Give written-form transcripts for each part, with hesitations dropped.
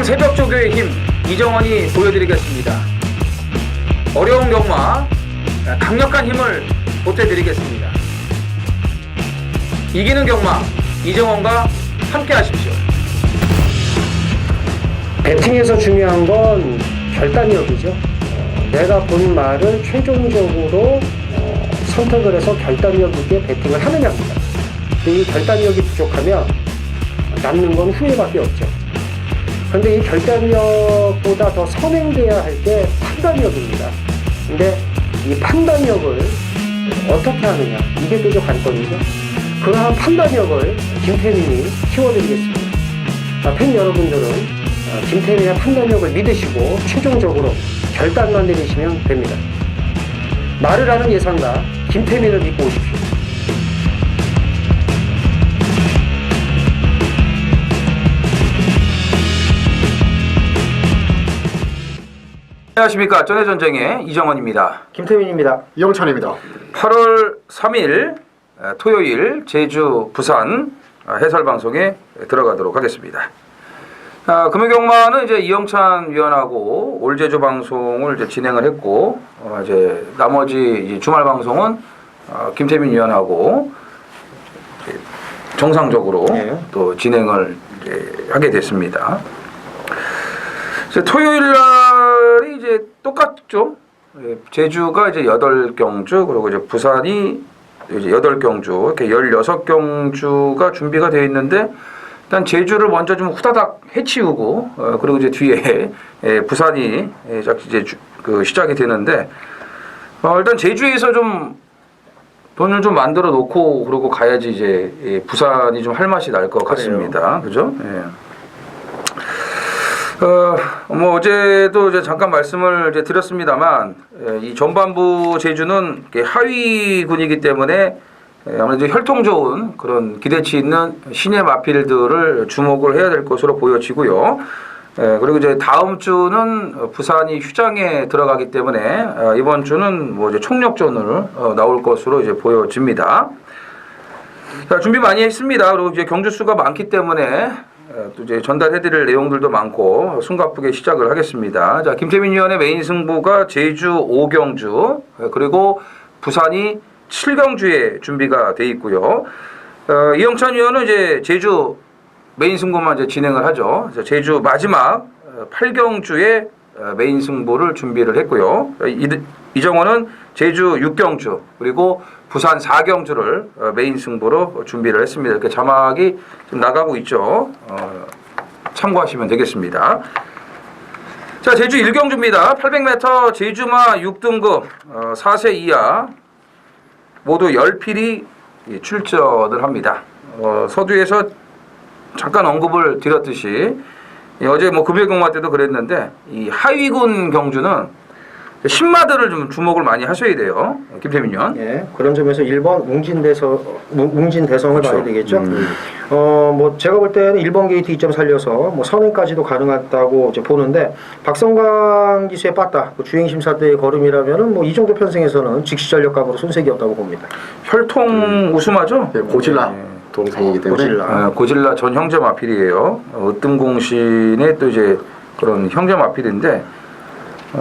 새벽조교의 힘 이정원이 보여드리겠습니다. 어려운 경마 강력한 힘을 보태드리겠습니다. 이기는 경마 이정원과 함께 하십시오. 배팅에서 중요한 건 결단력이죠. 내가 본 말을 최종적으로 선택을 해서 결단력 있게 배팅을 하느냐입니다. 근데 이 결단력이 부족하면 남는 건 후회밖에 없죠. 그런데 이 결단력보다 더 선행돼야 할 게 판단력입니다. 근데 이 판단력을 어떻게 하느냐, 이게 또 관건이죠. 그러한 판단력을 김태민이 키워드리겠습니다. 팬 여러분들은 김태민의 판단력을 믿으시고 최종적으로 결단만 내리시면 됩니다. 말을 하는 예상가 김태민을 믿고 오십시오. 안녕하십니까. 전해전쟁의 이정원입니다. 김태민입니다. 이영찬입니다. 8월 3일 토요일 제주 부산 해설방송에 들어가도록 하겠습니다. 금요경마는 이제 이영찬 위원하고 올 제주 방송을 이제 진행을 했고, 이제 나머지 이제 주말 방송은 김태민 위원하고 정상적으로 또 진행을 이제 하게 됐습니다. 이제 토요일 날이 이제 똑같죠. 제주가 이제 8경주, 그리고 이제 부산이 이제 8경주, 이렇게 16경주가 준비가 되어 있는데, 일단 제주를 먼저 좀 후다닥 해치우고, 그리고 이제 뒤에 부산이 이제 시작이 되는데, 일단 제주에서 좀 돈을 좀 만들어 놓고 그러고 가야지 이제 부산이 좀 할 맛이 날 것 같습니다. 그죠? 예. 뭐 어제도 이제 잠깐 말씀을 이제 드렸습니다만, 이 전반부 제주는 하위군이기 때문에 아무래도 혈통 좋은 그런 기대치 있는 신의 마필들을 주목을 해야 될 것으로 보여지고요. 그리고 이제 다음 주는 부산이 휴장에 들어가기 때문에 이번 주는 뭐 이제 총력전을 나올 것으로 이제 보여집니다. 자, 준비 많이 했습니다. 그리고 이제 경주 수가 많기 때문에 또 이제 전달해드릴 내용들도 많고 숨가쁘게 시작을 하겠습니다. 자, 김태민 위원의 메인 승부가 제주 5경주, 그리고 부산이 7경주에 준비가 돼 있고요. 이영찬 위원은 이제 제주 메인 승부만 이제 진행을 하죠. 제주 마지막 8경주에 메인 승부를 준비를 했고요. 이정원은 제주 6경주 그리고 부산 4경주를 메인 승부로 준비를 했습니다. 이렇게 자막이 좀 나가고 있죠. 참고하시면 되겠습니다. 자, 제주 1경주입니다. 800m 제주마 6등급 4세 이하 모두 10필이 출전을 합니다. 서두에서 잠깐 언급을 드렸듯이 어제 뭐 금요경마 때도 그랬는데, 이 하위군 경주는 신마들을 좀 주목을 많이 하셔야 돼요. 김태민 위원. 예, 그런 점에서 1번 웅진대성을 그렇죠. 봐야 되겠죠. 뭐 제가 볼 때는 1번 게이트 2점 살려서 뭐 선행까지도 가능하다고 이제 보는데, 박성광 기수의 빠따 주행 심사 때의 걸음이라면은 뭐 이 정도 편승에서는 즉시 전력감으로 손색이 없다고 봅니다. 혈통 우수마죠? 고질라 동생이기 때문에 고질라 전 형제 마필이에요. 으뜸공신의 또 이제 그런 형제 마필인데,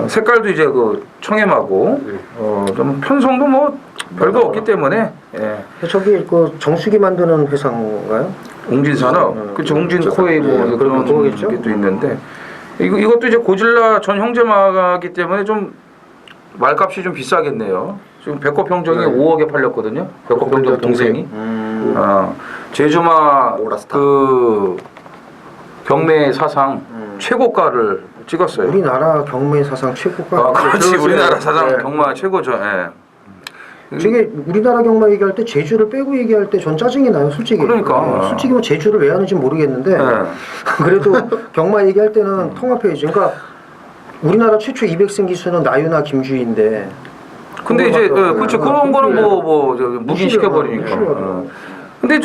색깔도 이제 그 청해마고 좀 편성도 뭐 별거 없기 때문에. 저기 그 정수기 만드는 회사인가요? 웅진산업, 그렇죠. 웅진코에 뭐 그런 거겠죠? 게 또 있는데, 이것도 이제 고질라 전 형제마기 때문에 좀 말값이 좀 비싸겠네요. 지금 배꼽 평정이 5억에 팔렸거든요. 배꼽 평정 동생이. 제주마 그 경매 사상 최고가를 찍었어요. 우리나라 경매 사상 최고가. 그렇지. 우리나라 사상 경마 최고죠. 예. 저게 우리나라 경마 얘기할 때 제주를 빼고 얘기할 때 전 짜증이 나요, 솔직히. 그러니까. 솔직히 뭐 제주를 왜 하는지 모르겠는데, 그래도 경마 얘기할 때는 통합해야지. 그러니까 우리나라 최초 200승 기수는 나유나 김주희인데. 근데 이제 그렇죠. 그런 거는 뭐 묵인시켜 버리니까. 근데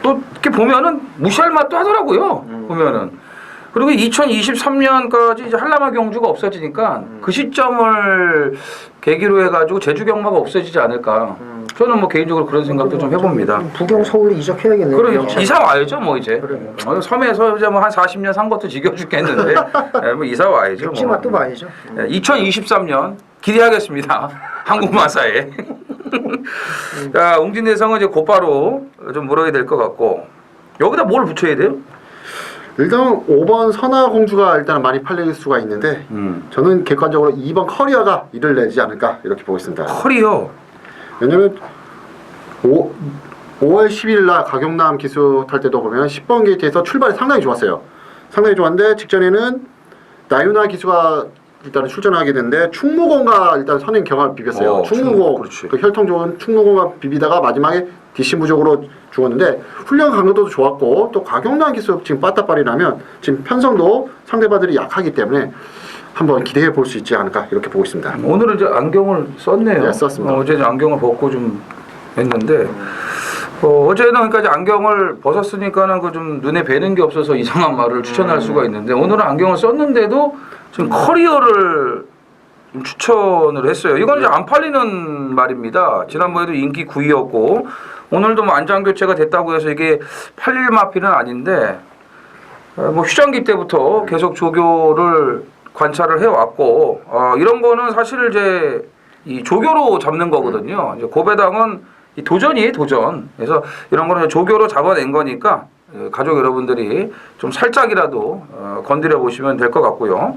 또 이렇게 보면은 무시할 맛도 하더라고요. 보면은. 그리고 2023년까지 이제 한라마 경주가 없어지니까 그 시점을 계기로 해가지고 제주 경마가 없어지지 않을까. 저는 뭐 개인적으로 그런 생각도 좀 해봅니다. 부경 서울로 이적해야겠네요. 그럼 부경. 이사 와야죠, 뭐 이제. 섬에서 이제 뭐 한 40년 산 것도 지겨 죽겠는데, 뭐 이사 와야죠. 육지 맛도 봐야죠. 2023년 기대하겠습니다. 한국 마사에. 자, 웅진대성은 이제 곧바로 좀 물어야 될 것 같고, 여기다 뭘 붙여야 돼요? 일단 5번 선화공주가 일단 많이 팔릴 수가 있는데 저는 객관적으로 2번 커리어가 이를 내지 않을까 이렇게 보고 있습니다. 커리어. 왜냐면 5월 10일 날 가경남 기수 탈 때도 보면 10번 게이트에서 출발이 상당히 좋았어요. 상당히 좋았는데 직전에는 나유나 기수가 일단은 출전하게 됐는데 충무공과 일단 선행 경합을 비볐어요. 충무공 그 혈통 좋은 충무공과 비비다가 마지막에 뒷심 부족으로 죽었는데 훈련 강도도 좋았고 또 가경남 기수 지금 빠따빨이 나면 지금 편성도 상대방들이 약하기 때문에 한번 기대해 볼 수 있지 않을까 이렇게 보고 있습니다. 오늘은 이제 안경을 썼네요. 네, 썼습니다. 어제 이제 안경을 벗고 좀 했는데 어제는 그러니까 이제 안경을 벗었으니까는 그 좀 눈에 뵈는 게 없어서 이상한 말을 추천할 수가 있는데 오늘은 안경을 썼는데도 지금 커리어를 좀 추천을 했어요. 이건 이제 안 팔리는 말입니다. 지난번에도 인기 9위였고 오늘도 뭐 안장 교체가 됐다고 해서 이게 팔릴 마필은 아닌데 뭐 휴장기 때부터 계속 조교를 관찰을 해왔고 이런 거는 사실 이제 이 조교로 잡는 거거든요. 이제 고배당은 이 도전이에요, 도전. 그래서 이런 거는 조교로 잡아낸 거니까 가족 여러분들이 좀 살짝이라도 건드려 보시면 될 것 같고요.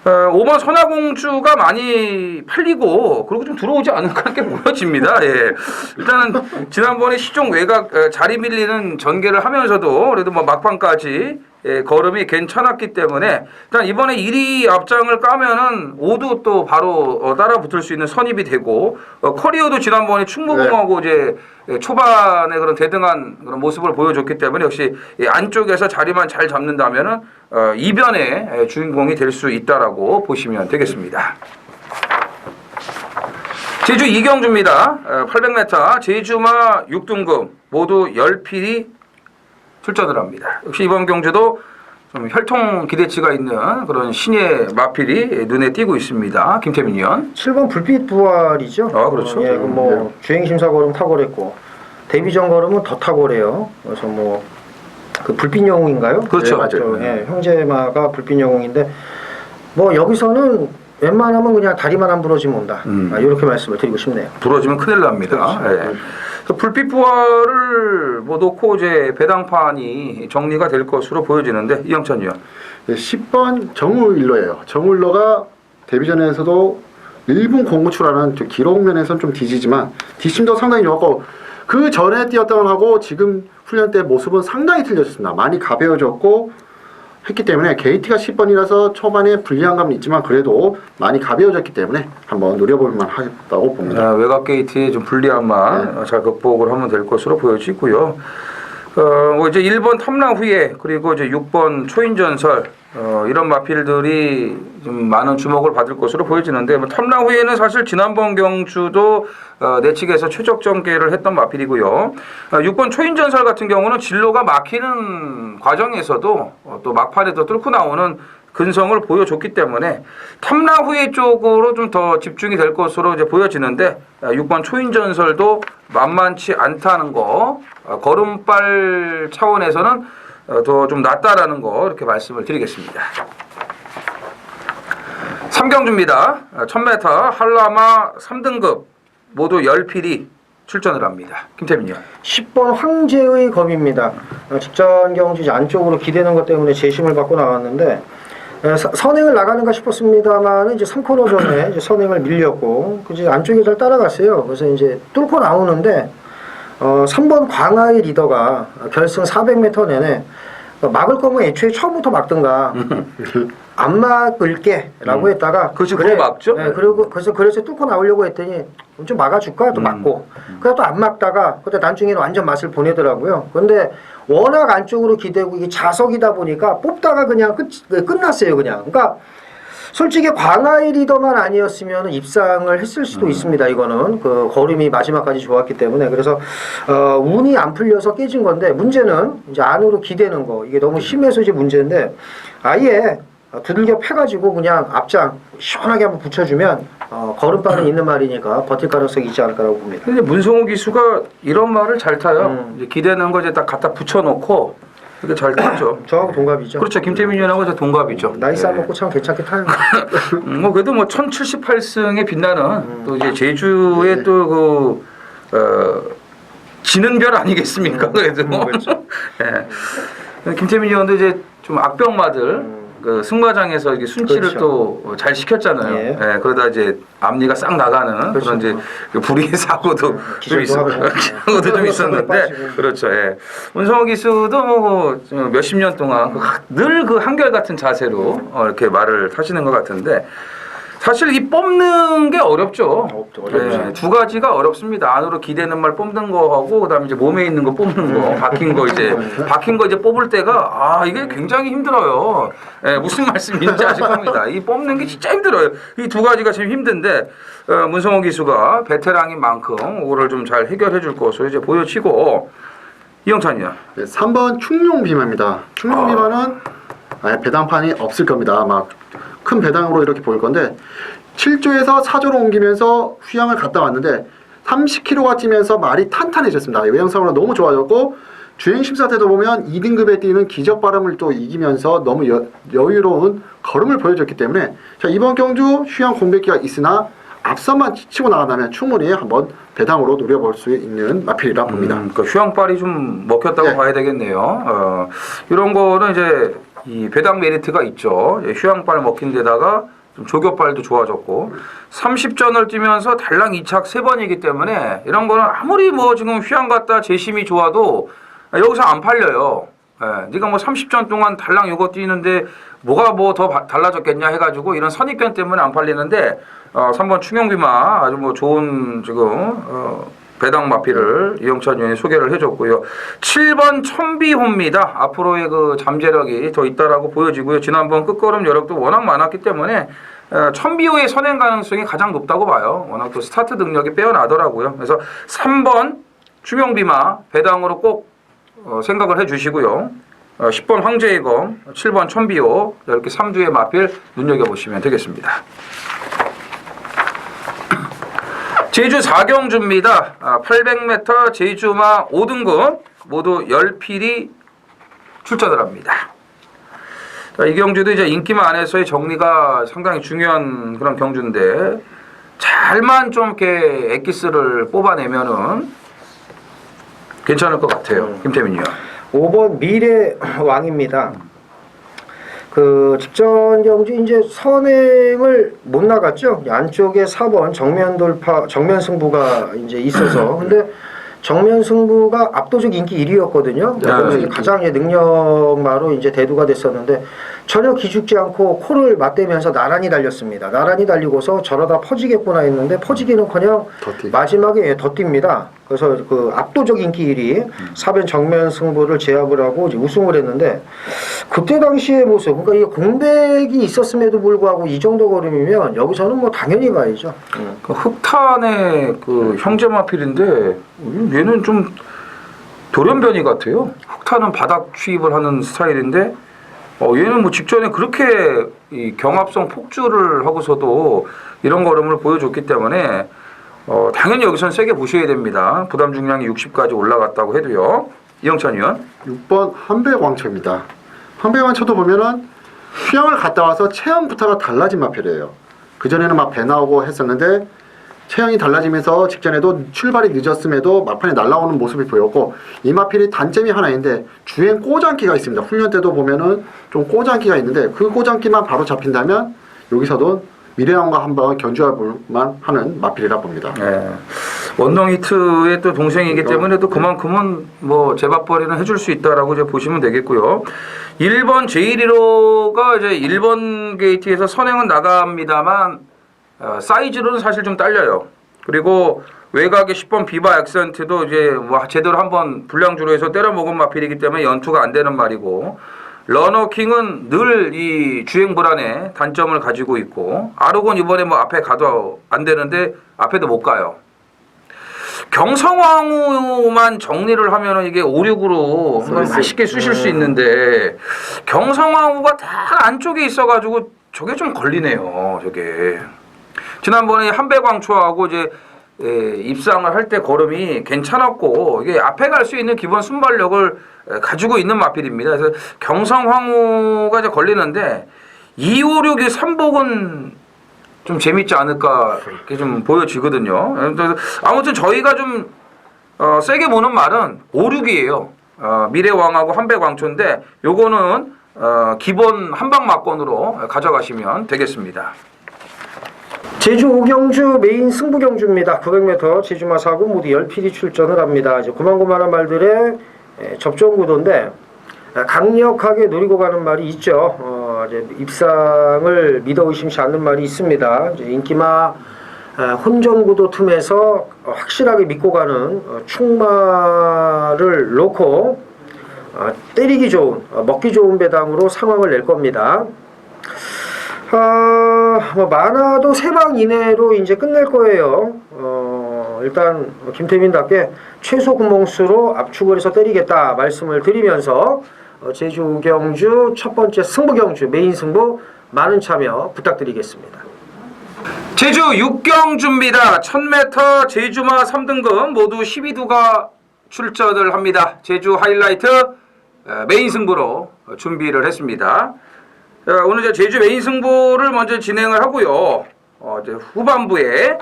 5번 선화공주가 많이 팔리고 그리고 좀 들어오지 않을까 이렇게 보여집니다. 예. 일단은 지난번에 시종 외곽 자리 밀리는 전개를 하면서도 그래도 뭐 막판까지 걸음이 괜찮았기 때문에 일단 이번에 1위 앞장을 까면은 5도 또 바로 따라 붙을 수 있는 선입이 되고 커리어도 지난번에 충무공하고 이제 초반에 그런 대등한 그런 모습을 보여줬기 때문에 역시 안쪽에서 자리만 잘 잡는다면은 이변의 주인공이 될 수 있다라고 보시면 되겠습니다. 제주 이경주입니다. 800m 제주마 6등급 모두 10필이 출전을 합니다. 역시 이번 경주도 좀 혈통 기대치가 있는 그런 신의 마필이 눈에 띄고 있습니다. 김태민 의원. 7번 불빛 부활이죠. 그렇죠. 예, 뭐 주행 심사 걸음 탁월했고 데뷔전 걸음은 더 탁월해요. 그래서 뭐 그 불빛 영웅인가요? 그렇죠. 네, 맞죠. 예, 형제마가 불빛 영웅인데 뭐 여기서는 웬만하면 그냥 다리만 안 부러지면 온다. 이렇게 말씀을 드리고 싶네요. 부러지면 큰일 납니다. 그렇죠. 예. 불빛 부활을 뭐 놓고 이제 배당판이 정리가 될 것으로 보여지는데 이영찬 의원. 10번 정우일로예요. 정우일로가 데뷔전에서도 1분 09초라는 기록 면에서는 좀 뒤지지만 뒷심도 상당히 좋았고 그 전에 뛰었던 하고 지금 훈련 때 모습은 상당히 틀려졌습니다. 많이 가벼워졌고 했기 때문에 게이트가 10번이라서 초반에 불리한 감은 있지만 그래도 많이 가벼워졌기 때문에 한번 노려볼만 하겠다고 봅니다. 외곽 게이트의 좀 불리함만 잘 극복을 하면 될 것으로 보여지고요. 뭐 이제 1번 탐라 후에 그리고 이제 6번 초인전설 이런 마필들이 좀 많은 주목을 받을 것으로 보여지는데 뭐 탐라 후에는 사실 지난번 경주도 내측에서 최적 전개를 했던 마필이고요. 6번 초인전설 같은 경우는 진로가 막히는 과정에서도 또 막판에도 뚫고 나오는 근성을 보여줬기 때문에 탐라 후에 쪽으로 좀 더 집중이 될 것으로 이제 보여지는데 6번 초인전설도 만만치 않다는 거 걸음발 차원에서는 더 좀 낫다라는 거 이렇게 말씀을 드리겠습니다. 3경주입니다. 1000m 한라마 3등급 모두 10필이 출전을 합니다. 김태민 의원. 10번 황제의 검입니다. 직전 경주 안쪽으로 기대는 것 때문에 재심을 받고 나왔는데 선행을 나가는가 싶었습니다만 이제 3코너 전에 이제 선행을 밀렸고 그지 안쪽에 잘 따라갔어요. 그래서 이제 뚫고 나오는데 3번 광하의 리더가 결승 400m 내내 막을 거면 애초에 처음부터 막든가 안 막을게라고 했다가 그렇지 그래 막죠. 네, 그리고 그래서 뚫고 나오려고 했더니 좀 막아줄까 또 막고 그래 또 안 막다가 그때 나중에는 완전 맛을 보내더라고요. 그런데 워낙 안쪽으로 기대고 이게 자석이다 보니까 뽑다가 그냥 끝났어요 그냥. 그러니까 솔직히 광하의 리더만 아니었으면 입상을 했을 수도 있습니다. 이거는 그 걸음이 마지막까지 좋았기 때문에 그래서 운이 안 풀려서 깨진 건데 문제는 이제 안으로 기대는 거 이게 너무 심해서 이제 문제인데 아예 두들겨 패가지고 그냥 앞장 시원하게 한번 붙여주면 걸음바는 있는 말이니까 버틸 가능성이 있지 않을까라고 봅니다. 근데 문성호 기수가 이런 말을 잘 타요. 이제 기대는 거 이제 딱 갖다 붙여놓고 이렇게 잘 타죠. 저하고 동갑이죠. 그렇죠. 김태민 의원하고 저 동갑이죠. 나이 예. 싸먹고 참 괜찮게 타요. 뭐 그래도 뭐 1078승에 빛나는 또 이제 제주의 또 지는 별 아니겠습니까? 그래도 그렇죠. 예. 김태민 의원도 이제 좀 악병마들 그 승마장에서 이렇게 순치를 그렇죠. 또 잘 시켰잖아요. 예. 예, 그러다 이제 앞니가 싹 나가는 그렇죠. 그런 이제 그 불의의 사고도 좀 기절도 있었고 하고. 사고도 좀 있었는데 빠지고. 그렇죠. 예. 문성호 기수도 뭐 몇십 년 동안 늘 그 한결같은 자세로 이렇게 말을 하시는 것 같은데 사실 이 뽑는 게 어렵죠. 어렵죠. 두 가지가 어렵습니다. 안으로 기대는 말 뽑는 거하고 그다음에 이제 몸에 있는 거 뽑는 거, 박힌 거 이제 뽑을 때가 이게 굉장히 힘들어요. 예, 무슨 말씀인지 아실 겁니다. 이 뽑는 게 진짜 힘들어요. 이 두 가지가 지금 힘든데 문성호 기수가 베테랑인 만큼 그거를 좀 잘 해결해 줄 것으로 이제 보여지고 이영찬 의원. 네, 3번 충룡비마입니다. 충룡비마는 아예 배당판이 없을 겁니다. 막 큰 배당으로 이렇게 보일 건데 7조에서 4조로 옮기면서 휴양을 갔다 왔는데 30km가 뛰면서 말이 탄탄해졌습니다. 외형상으로 너무 좋아졌고 주행심사 때도 보면 2등급에 뛰는 기적바람을 또 이기면서 너무 여유로운 걸음을 보여줬기 때문에 자, 이번 경주 휴양 공백기가 있으나 앞선만 치고 나간다면 충분히 한번 배당으로 노려볼 수 있는 마필이라 봅니다. 그러니까 휴양발이 좀 먹혔다고 네. 봐야 되겠네요. 이런 거는 이제 이 배당 메리트가 있죠. 휴양발 먹힌 데다가 좀 조교발도 좋아졌고 30전을 뛰면서 달랑 2착 3번이기 때문에 이런 거는 아무리 뭐 지금 휴양 갔다 재심이 좋아도 여기서 안 팔려요. 네가 뭐 30전 동안 달랑 이거 뛰는데 뭐가 뭐 더 달라졌겠냐 해가지고 이런 선입견 때문에 안 팔리는데 3번 충영비마 아주 뭐 좋은 지금 배당 마피를 이영찬 의원이 소개를 해줬고요. 7번 천비호입니다. 앞으로의 그 잠재력이 더 있다라고 보여지고요. 지난번 끝걸음 여력도 워낙 많았기 때문에 천비호의 선행 가능성이 가장 높다고 봐요. 워낙 또 스타트 능력이 빼어나더라고요. 그래서 3번 충영비마 배당으로 꼭 생각을 해주시고요. 10번 황제의 검, 7번 천비호 이렇게 3주의 마필 눈여겨보시면 되겠습니다. 제주 4경주입니다. 800m 제주마 5등급 모두 10필이 출전을 합니다. 자, 이 경주도 이제 인기마 안에서의 정리가 상당히 중요한 그런 경주인데 잘만 좀 이렇게 엑기스를 뽑아내면은 괜찮을 것 같아요. 김태민 의원. 5번 미래 왕입니다. 그 직전 경주 이제 선행을 못 나갔죠. 안쪽에 4번 정면 돌파, 정면 승부가 이제 있어서 근데 정면 승부가 압도적 인기 1위였거든요. 네. 가장 능력마로 이제 대두가 됐었는데 전혀 기죽지 않고 코를 맞대면서 나란히 달렸습니다. 나란히 달리고서 저러다 퍼지겠구나 했는데 퍼지기는커녕 더띠. 마지막에 덧뜁니다. 그래서 그 압도적 인기 1위 4번 정면 승부를 제압을 하고 이제 우승을 했는데 그때 당시의 모습, 그러니까 이 공백이 있었음에도 불구하고 이 정도 걸음이면 여기서는 뭐 당연히 가야죠. 그 흑탄의 그 형제 마필인데 얘는 좀 돌연변이 같아요. 흑탄은 바닥 취입을 하는 스타일인데 얘는 뭐 직전에 그렇게 이 경합성 폭주를 하고서도 이런 걸음을 보여줬기 때문에 당연히 여기선 세게 보셔야 됩니다. 부담 중량이 60까지 올라갔다고 해도요. 이영찬 의원. 6번 한백왕초입니다. 한백왕초도 보면은 휴양을 갔다 와서 체형부터가 달라진 마필이에요. 그전에는 막 배 나오고 했었는데 체형이 달라지면서 직전에도 출발이 늦었음에도 막판에 날아오는 모습이 보였고 이 마필이 단점이 하나인데 주행 꼬장기가 있습니다. 훈련 때도 보면은 좀 꼬장기가 있는데 그 꼬장기만 바로 잡힌다면 여기서도 미래왕과 한번 견주할 볼만 하는 마필이라 봅니다. 네. 원동 히트의 또 동생이기 때문에 또 그만큼은 뭐 제밥벌이는 해줄 수 있다라고 이제 보시면 되겠고요. 1번 제115가 이제 1번 게이트에서 선행은 나갑니다만 사이즈로는 사실 좀 딸려요. 그리고 외곽의 10번 비바 액센트도 이제 뭐 제대로 한번 불량주로 해서 때려먹은 마필이기 때문에 연투가 안 되는 말이고 러너킹은 늘 이 주행 불안에 단점을 가지고 있고 아르곤 이번에 뭐 앞에 가도 안 되는데 앞에도 못 가요. 경성왕후만 정리를 하면은 이게 5, 6으로 맛있게 쑤실 수 있는데 경성왕후가 다 안쪽에 있어가지고 저게 좀 걸리네요. 저게 지난번에 한배광초하고 이제 입상을 할 때 걸음이 괜찮았고 이게 앞에 갈 수 있는 기본 순발력을 가지고 있는 마필입니다. 그래서 경성황후가 이제 걸리는데 2, 5, 6의 3복은 좀 재밌지 않을까 이렇게 좀 보여지거든요. 그래서 아무튼 저희가 좀 세게 보는 말은 5, 6이에요. 미래왕하고 한배광초인데 요거는 기본 한방막권으로 가져가시면 되겠습니다. 제주 오경주 메인 승부 경주입니다. 900m 제주마 4구 모두 10필이 출전을 합니다. 이제 고만고만한 말들의 접종 구도인데 강력하게 노리고 가는 말이 있죠. 이제 입상을 믿어 의심치 않는 말이 있습니다. 이제 인기마 혼전 구도 틈에서 확실하게 믿고 가는 충마를 놓고 때리기 좋은 먹기 좋은 배당으로 상황을 낼 겁니다. 뭐 많아도 3방 이내로 이제 끝낼 거예요. 일단 김태민답게 최소 구멍수로 압축을 해서 때리겠다 말씀을 드리면서 제주 오경주 첫 번째 승부 경주 메인 승부 많은 참여 부탁드리겠습니다. 제주 6경주입니다. 1000m 제주마 3등급 모두 12두가 출전을 합니다. 제주 하이라이트 메인 승부로 준비를 했습니다. 오늘 제주 메인 승부를 먼저 진행을 하고요. 이제 후반부에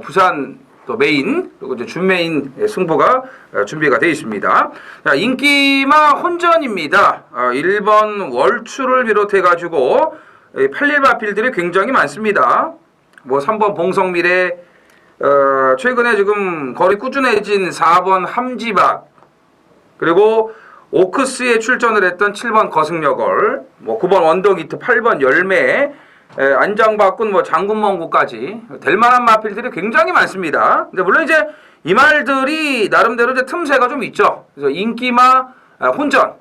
부산 또 메인 그리고 이제 준메인 승부가 준비가 되어 있습니다. 인기마 혼전입니다. 1번 월추를 비롯해 가지고 81 마필들이 굉장히 많습니다. 뭐 3번 봉성미래 최근에 지금 거리 꾸준해진 4번 함지박 그리고 오크스에 출전을 했던 7번 거승여걸, 뭐 9번 원더기트, 8번 열매, 안장박군, 뭐 장군멍구까지 될 만한 마필들이 굉장히 많습니다. 근데 물론 이제 이 말들이 나름대로 이제 틈새가 좀 있죠. 그래서 인기마 혼전,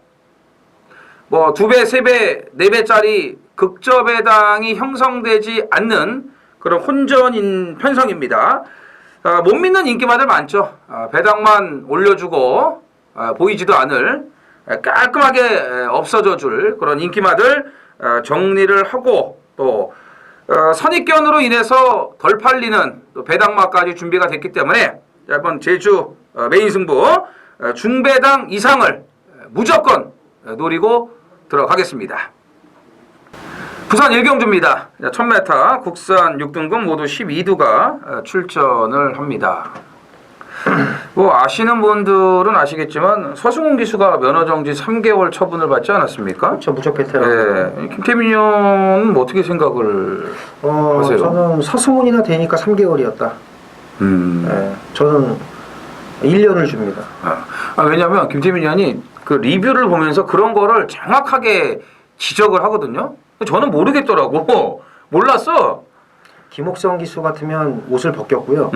뭐 2배, 3배, 4배짜리 극저배당이 형성되지 않는 그런 혼전인 편성입니다. 못 믿는 인기마들 많죠. 배당만 올려주고 보이지도 않을 깔끔하게 없어져 줄 그런 인기마들 정리를 하고 또 선입견으로 인해서 덜 팔리는 또 배당마까지 준비가 됐기 때문에 이번 제주 메인 승부 중배당 이상을 무조건 노리고 들어가겠습니다. 부산 1경주입니다. 1000m 국산 6등급 모두 12두가 출전을 합니다. 뭐 아시는 분들은 아시겠지만 서승훈 기수가 면허정지 3개월 처분을 받지 않았습니까? 그렇죠. 무적 베테랑. 네. 김태민 의원은 뭐 어떻게 생각을 하세요? 저는 서승훈이나 되니까 3개월이었다. 네, 저는 1년을 줍니다. 왜냐하면 김태민 의원이 그 리뷰를 보면서 그런 거를 정확하게 지적을 하거든요. 저는 모르겠더라고. 몰랐어. 김옥성 기수 같으면 옷을 벗겼고요.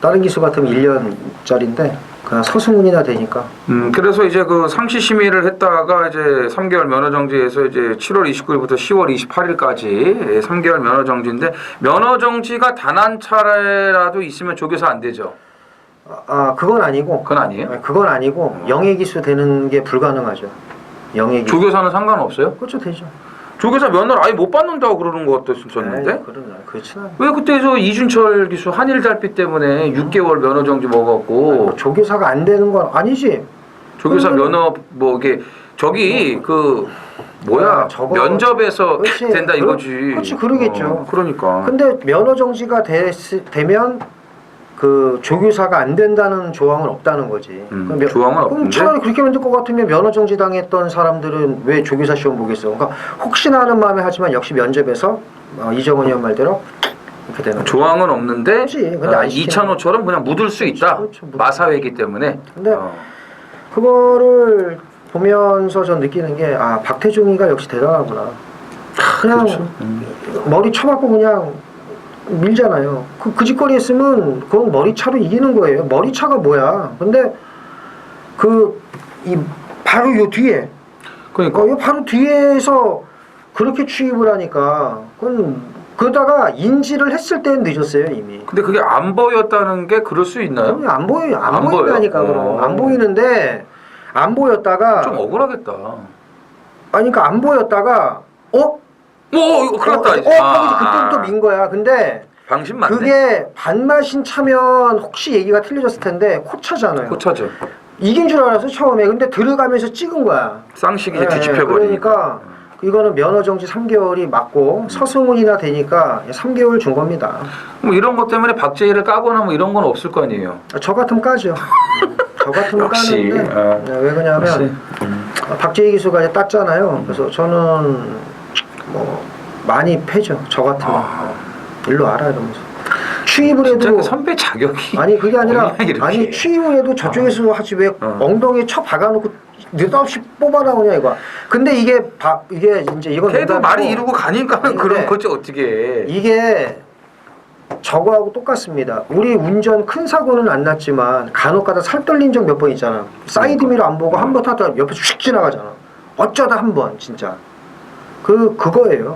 다른 기수 같으면 1년짜리인데 그냥 서승훈이나 되니까. 그래서 이제 그 상시 심의를 했다가 이제 3개월 면허 정지에서 이제 7월 29일부터 10월 28일까지 3개월 면허 정지인데 면허 정지가 단 한 차례라도 있으면 조교사 안 되죠. 그건 아니고. 그건 아니에요? 그건 아니고 영예 기수 되는 게 불가능하죠. 영예 기수. 조교사는 상관없어요? 그렇죠, 되죠. 조교사 면허를 아예 못 받는다고 그러는 것 같았었는데. 그렇지 않아요. 왜 그때 저 이준철 기수 한일 달빛 때문에 6개월 면허 정지 먹었고 조교사가 안 되는 건 아니지. 조교사 면허 뭐 이게 저기 그 뭐야 면접에서 그렇지, 된다 이거지. 그렇지, 그러겠죠. 그러니까. 근데 면허 정지가 되면 그 조교사가 안 된다는 조항은 없다는 거지. 조항은 없는데? 그럼 차라리 그렇게 만들 것 같으면 면허 정지 당했던 사람들은 왜 조교사 시험 보겠어? 그러니까 혹시나 하는 마음에 하지만 역시 면접에서 이정은 의원 말대로 이렇게 되는 거지. 조항은 없는데 근데 안 시키는 2005처럼 그냥 묻을 수 있다. 그렇죠, 마사회이기 때문에. 근데 그거를 보면서 전 느끼는 게 박태종이가 역시 대단하구나. 그냥 그렇죠. 머리 쳐맞고 그냥 밀잖아요. 그 짓거리 했으면 그건 머리차로 이기는 거예요. 머리차가 뭐야? 근데 바로 요 뒤에 그러니까 바로 뒤에서 그렇게 취입을 하니까 그러다가 인지를 했을 때는 늦었어요 이미. 근데 그게 안 보였다는 게 그럴 수 있나요? 그럼요. 안 보여요. 안 안 보인다니까. 보여. 그럼 안 보이는데 안 보였다가 좀 억울하겠다. 그러니까 안 보였다가 이거 큰일 났다. 그때부터 민 거야. 근데 방심 맞네. 그게 반마신 차면 혹시 얘기가 틀려졌을 텐데 코차잖아요. 코차죠. 이긴 줄 알았어 처음에. 근데 들어가면서 찍은 거야. 쌍식이 네, 뒤집혀 버리니까. 그러니까 이거는 면허 정지 3개월이 맞고 서승훈이나 되니까 3개월 준 겁니다. 뭐 이런 것 때문에 박재희를 까거나 뭐 이런 건 없을 거 아니에요. 저 같으면 까죠. 저 같으면 역시, 까는데 왜 그러냐면 역시. 박재희 기수가 이제 땄잖아요. 그래서 저는 뭐 많이 패죠. 저 같으면 일로 알아 이러면서 취입을 진짜 해도 그 선배 자격이 아니 그게 아니라 없냐, 이렇게. 아니 취입을 해도 저쪽에서 하지 왜 엉덩이에 쳐 박아놓고 느닷없이 뽑아 나오냐 이거. 근데 이게 이제 이건 걔도 농담이고 말이 이루고 가니까 아니, 그런 근데 거지 어떻게 해. 이게 저거하고 똑같습니다. 우리 운전 큰 사고는 안 났지만 간혹가다 살 떨린 적 몇 번 있잖아. 사이드미러 안 보고 한 번 타다 옆에서 휙 지나가잖아. 어쩌다 한 번 진짜 그거예요.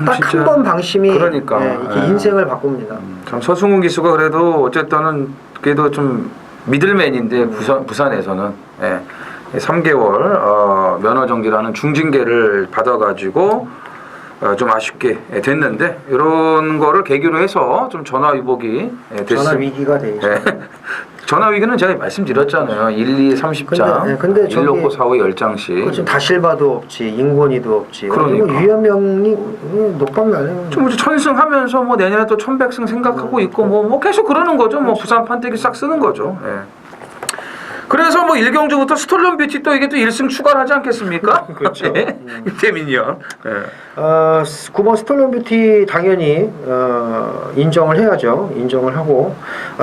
딱 진짜. 한 번 방심이 그러니까. 이렇게 예. 인생을 바꿉니다. 참 서승훈 기수가 그래도 어쨌든은 그래도 좀 미들맨인데 부산에서는 3개월 면허 정지라는 중징계를 받아가지고 좀 아쉽게 됐는데 이런 거를 계기로 해서 좀 전화 위복이 됐습니다. 전화 위기가 돼 있죠. 전화 위기는 제가 말씀드렸잖아요. 1, 2, 30장, 근데 1, 5, 4, 5, 10장씩. 지금 다실바도 없지, 인권이도 없지. 그러니까. 유현명이 녹방 나네. 좀 이제 천승하면서 뭐 내년에 또 1100승 생각하고 있고 뭐 계속 그러는 거죠. 뭐 부산 판때기 싹 쓰는 거죠. 예. 그래서 뭐 1경주부터 스톨런 뷰티 또 이게 또 1승 추가를 하지 않겠습니까? 그렇죠. 예. 태민이 형. 예. 9번 스톨런 뷰티 당연히 인정을 해야죠. 인정을 하고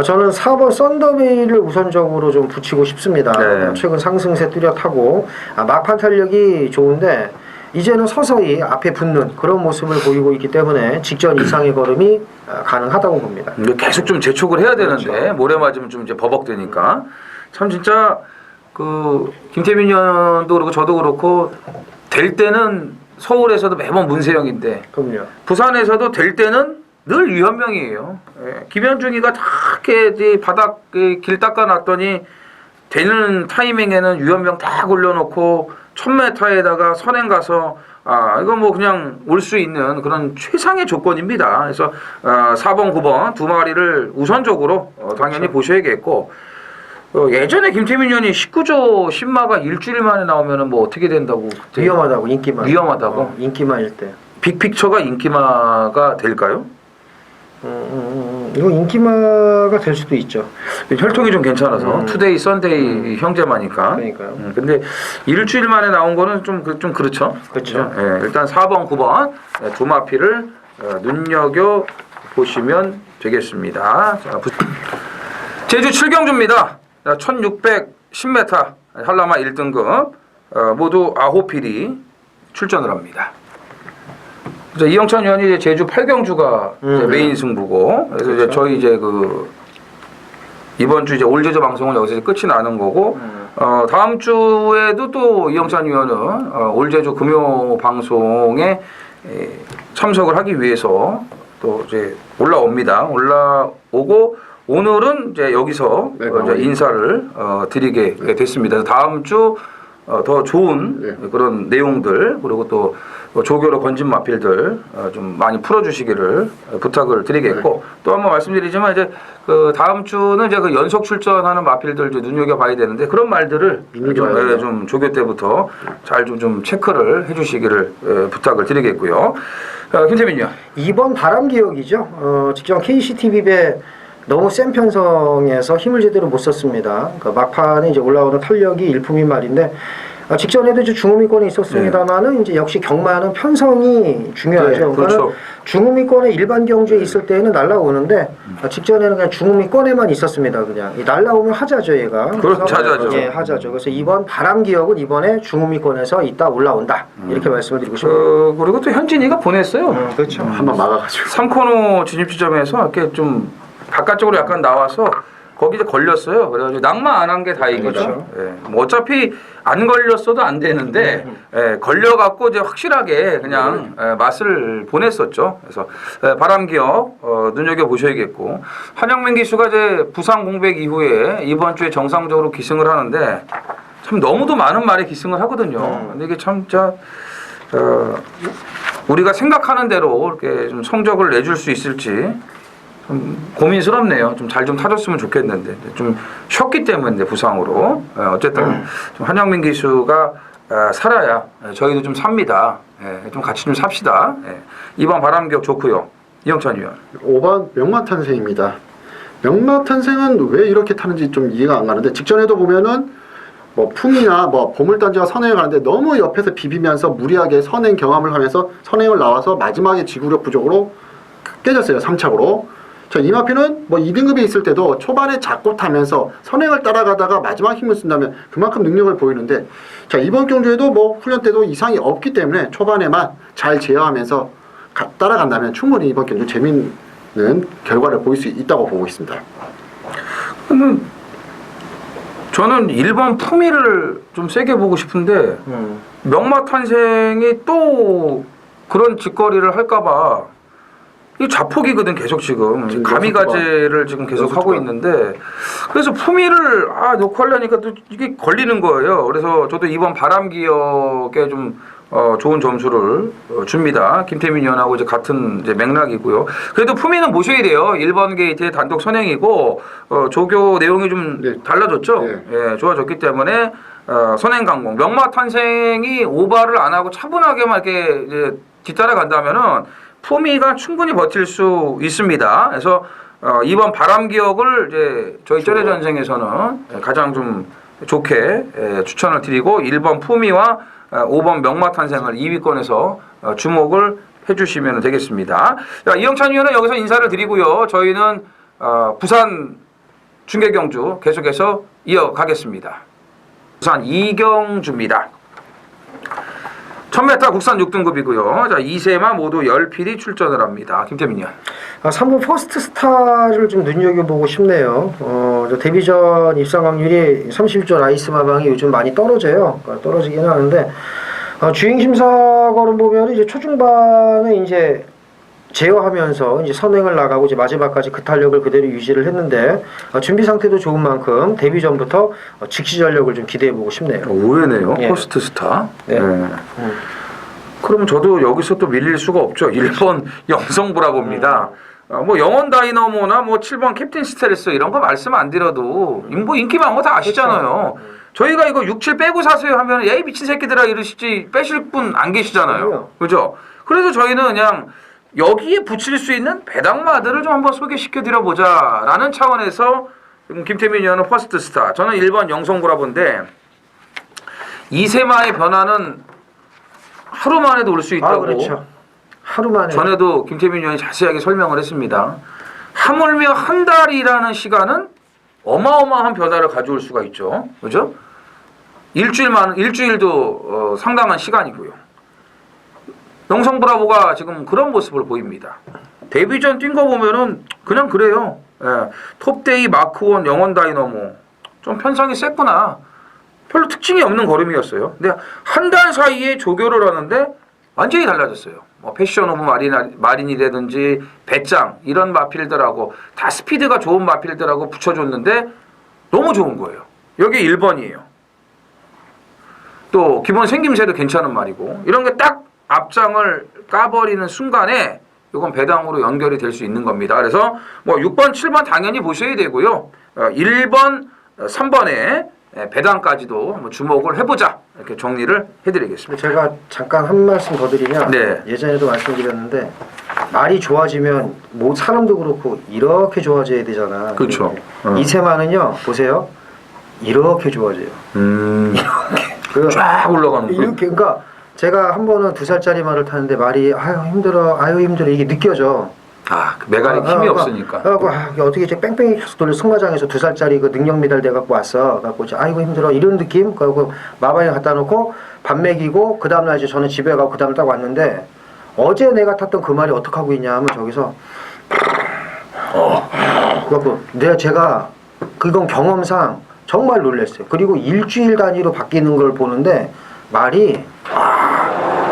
저는 4번 썬더베이를 우선적으로 좀 붙이고 싶습니다. 네. 최근 상승세 뚜렷하고 막판 탄력이 좋은데 이제는 서서히 앞에 붙는 그런 모습을 보이고 있기 때문에 직전 이상의 걸음이 가능하다고 봅니다. 이게 계속 좀 재촉을 해야 되는데 그렇죠. 모래 맞으면 좀 이제 버벅대니까 참 진짜 그 김태민 의원도 그렇고 저도 그렇고 될 때는 서울에서도 매번 문세영인데 그럼요. 부산에서도 될 때는 늘 유현명이에요. 예. 김현중이가 다 이렇게 바닥 길 닦아놨더니 되는 타이밍에는 유현명 딱 올려놓고 1000m에다가 선행 가서 이거 뭐 그냥 올 수 있는 그런 최상의 조건입니다. 그래서 4번, 9번 두 마리를 우선적으로 당연히 보셔야겠고 예전에 김태민 의원이 19조 10마가 일주일 만에 나오면은 뭐 어떻게 된다고 그때 위험하다고 인기만. 위험하다고? 인기만일 때. 빅픽처가 인기마가 될까요? 이거 인기마가 될 수도 있죠. 혈통이 좀 괜찮아서 투데이, 썬데이 형제마니까. 그러니까요. 근데 일주일 만에 나온 거는 좀 그렇죠. 그렇죠. 예, 일단 4번, 9번 두 마피를 눈여겨 보시면 되겠습니다. 자, 제주 7경주입니다. 1610m 한라마 1등급 모두 9필이 출전을 합니다. 이제 이영찬 의원이 이제 제주 8경주가 메인 승부고 그래서 이제 저희 이제 그 이번 주 이제 올제주 방송은 여기서 이제 끝이 나는 거고 다음 주에도 또 이영찬 의원은 올제주 금요 방송에 참석을 하기 위해서 또 이제 올라옵니다. 올라오고 오늘은 이제 여기서 이제 인사를 드리게 됐습니다. 그래서 다음 주 더 좋은 그런 내용들 그리고 또 조교로 건진 마필들 좀 많이 풀어주시기를 부탁을 드리겠고 또 한번 말씀드리지만 이제 그 다음 주는 이제 그 연속 출전하는 마필들 이제 눈여겨봐야 되는데 그런 말들을 좀 조교 때부터 잘 좀 체크를 해주시기를 부탁을 드리겠고요. 김태민 의원. 2번 바람기역이죠. 직전 KCTV배 너무 센 편성에서 힘을 제대로 못 썼습니다. 그러니까 막판에 이제 올라오는 탄력이 일품인 말인데 직전에도 이제 중후미권에 있었습니다만은 이제 역시 경마는 편성이 중요하죠. 네, 그렇죠. 중후미권에 일반 경주에 있을 때는 날라오는데 직전에는 그냥 중후미권에만 있었습니다. 그냥 날라오면 하자죠, 얘가. 그렇죠, 하자죠. 예, 하자죠. 그래서 이번 바람기역은 이번에 중후미권에서 있다 올라온다 이렇게 말씀을 드리고 싶습니다. 그리고 또 현진이가 보냈어요. 그렇죠. 한번 막아가지고 3코너 진입 지점에서 이렇게 좀 바깥쪽으로 약간 나와서 거기 이제 걸렸어요. 그래가지고 낭만 안 한 게 다행이죠. 그렇죠. 예. 뭐 어차피 안 걸렸어도 안 되는데 걸려갖고 이제 확실하게 그냥 맛을 보냈었죠. 그래서 바람기역 눈여겨 보셔야겠고 한영민 기수가 이제 부상 공백 이후에 이번 주에 정상적으로 기승을 하는데 참 너무도 많은 말에 기승을 하거든요. 근데 이게 참 진짜 우리가 생각하는 대로 이렇게 좀 성적을 내줄 수 있을지 좀 고민스럽네요. 좀 잘 좀 타줬으면 좋겠는데 좀 쉬었기 때문에 부상으로 어쨌든 좀 한영민 기수가 살아야 저희도 좀 삽니다. 좀 같이 좀 삽시다. 이번 바람기억 좋고요. 이영찬 위원. 5번 명마탄생입니다. 명마탄생은 왜 이렇게 타는지 좀 이해가 안 가는데 직전에도 보면은 뭐 품이나 뭐 보물단지와 선행을 하는데 너무 옆에서 비비면서 무리하게 선행 경험을 하면서 선행을 나와서 마지막에 지구력 부족으로 깨졌어요. 3착으로. 자, 이마피는 뭐 2등급에 있을 때도 초반에 잡고 타면서 선행을 따라가다가 마지막 힘을 쓴다면 그만큼 능력을 보이는데 자, 이번 경주에도 뭐 훈련 때도 이상이 없기 때문에 초반에만 잘 제어하면서 따라간다면 충분히 이번 경주 재밌는 결과를 보일 수 있다고 보고 있습니다. 그러면 저는 1번 품위를 좀 세게 보고 싶은데 명마탄생이 또 그런 짓거리를 할까봐 이 자폭이거든 계속 지금 가미가제를 지금 계속 하고 있는데 그래서 품위를 놓고 하려니까 또 이게 걸리는 거예요. 그래서 저도 이번 바람기억에 좀 좋은 점수를 줍니다. 김태민 의원하고 이제 같은 이제 맥락이고요. 그래도 품위는 모셔야 돼요. 1번 게이트의 단독 선행이고 조교 내용이 좀 달라졌죠. 예, 좋아졌기 때문에 선행강공 명마탄생이 오바를 안 하고 차분하게만 이렇게 이제 뒤따라간다면은 품위가 충분히 버틸 수 있습니다. 그래서 이번 바람기억을 이제 저희 쩌레전쟁에서는 가장 좀 좋게 추천을 드리고 1번 품위와 5번 명마탄생을 2위권에서 주목을 해주시면 되겠습니다. 자, 이영찬 위원은 여기서 인사를 드리고요. 저희는 부산 중계경주 계속해서 이어가겠습니다. 부산 이경주입니다. 1000m 국산 6등급이고요. 자, 2세마 모두 10필이 출전을 합니다. 김태민 의원. 3번 퍼스트 스타를 좀 눈여겨보고 싶네요. 데뷔전 입상 확률이 31조 라이스 마방이 요즘 많이 떨어져요. 떨어지긴 하는데 주행 심사 거를 보면 이제 초중반에 이제 제어하면서 이제 선행을 나가고 이제 마지막까지 그 탄력을 그대로 유지를 했는데 준비 상태도 좋은 만큼 데뷔 전부터 직시 전력을 좀 기대해 보고 싶네요. 의외네요. 예. 퍼스트 스타. 네. 그럼 저도 여기서 또 밀릴 수가 없죠. 1번 영성브라보입니다. 뭐 영원 다이너모나 뭐 7번 캡틴 스테레스 이런 거 말씀 안 드려도 뭐 인기 많은 거 다 아시잖아요. 저희가 이거 6, 7 빼고 사세요 하면 야이 미친 새끼들아 이러시지 빼실 분 안 계시잖아요. 그죠? 그래서 저희는 그냥 여기에 붙일 수 있는 배당마들을 좀 한번 소개시켜 드려보자 라는 차원에서 김태민 의원은 퍼스트 스타, 저는 1번 영성브라보인데 이세마의 변화는 하루 만에도 올 수 있다고. 그렇죠. 하루 만에. 전에도 김태민 의원이 자세하게 설명을 했습니다. 하물며 한 달이라는 시간은 어마어마한 변화를 가져올 수가 있죠. 그죠? 일주일도 상당한 시간이고요. 영성브라보가 지금 그런 모습을 보입니다. 데뷔전 뛴 거 보면은 그냥 그래요. 톱데이 마크원 영원 다이너모 좀 편성이 셌구나. 별로 특징이 없는 걸음이었어요. 근데 한 달 사이에 조교를 하는데 완전히 달라졌어요. 뭐 패션 오브 마린이라든지 배짱 이런 마필들하고 다 스피드가 좋은 마필들하고 붙여줬는데 너무 좋은 거예요. 여기 1번이에요. 또 기본 생김새도 괜찮은 말이고 이런 게 딱 앞장을 까버리는 순간에 이건 배당으로 연결이 될 수 있는 겁니다. 그래서 뭐 6번, 7번 당연히 보셔야 되고요. 1번, 3번에 배당까지도 한번 주목을 해보자 이렇게 정리를 해드리겠습니다. 제가 잠깐 한 말씀 더 드리면 네. 예전에도 말씀드렸는데 말이 좋아지면 뭐 사람도 그렇고 이렇게 좋아져야 되잖아. 그렇죠. 이세마는요 보세요 이렇게 좋아져요. 이렇게 쫙 올라가는 거예요. 이렇게 그러니까 제가 한 번은 2살짜리 말을 타는데 말이 아유 힘들어 이게 느껴져. 그 메가닉 힘이 없으니까. 어떻게 이제 뺑뺑이 켜서 돌려 승마장에서 2살짜리 그 능력 미달 돼 갖고 왔어. 갖고 이제 아이고 힘들어 이런 느낌. 그리고 마방에 갖다 놓고 밥 먹이고 그 다음 날 이제 저는 집에 가고 그 다음 딱 왔는데 어제 내가 탔던 그 말이 어떻게 하고 있냐 하면 저기서 그래갖고 제가 그건 경험상 정말 놀랐어요. 그리고 일주일 단위로 바뀌는 걸 보는데 말이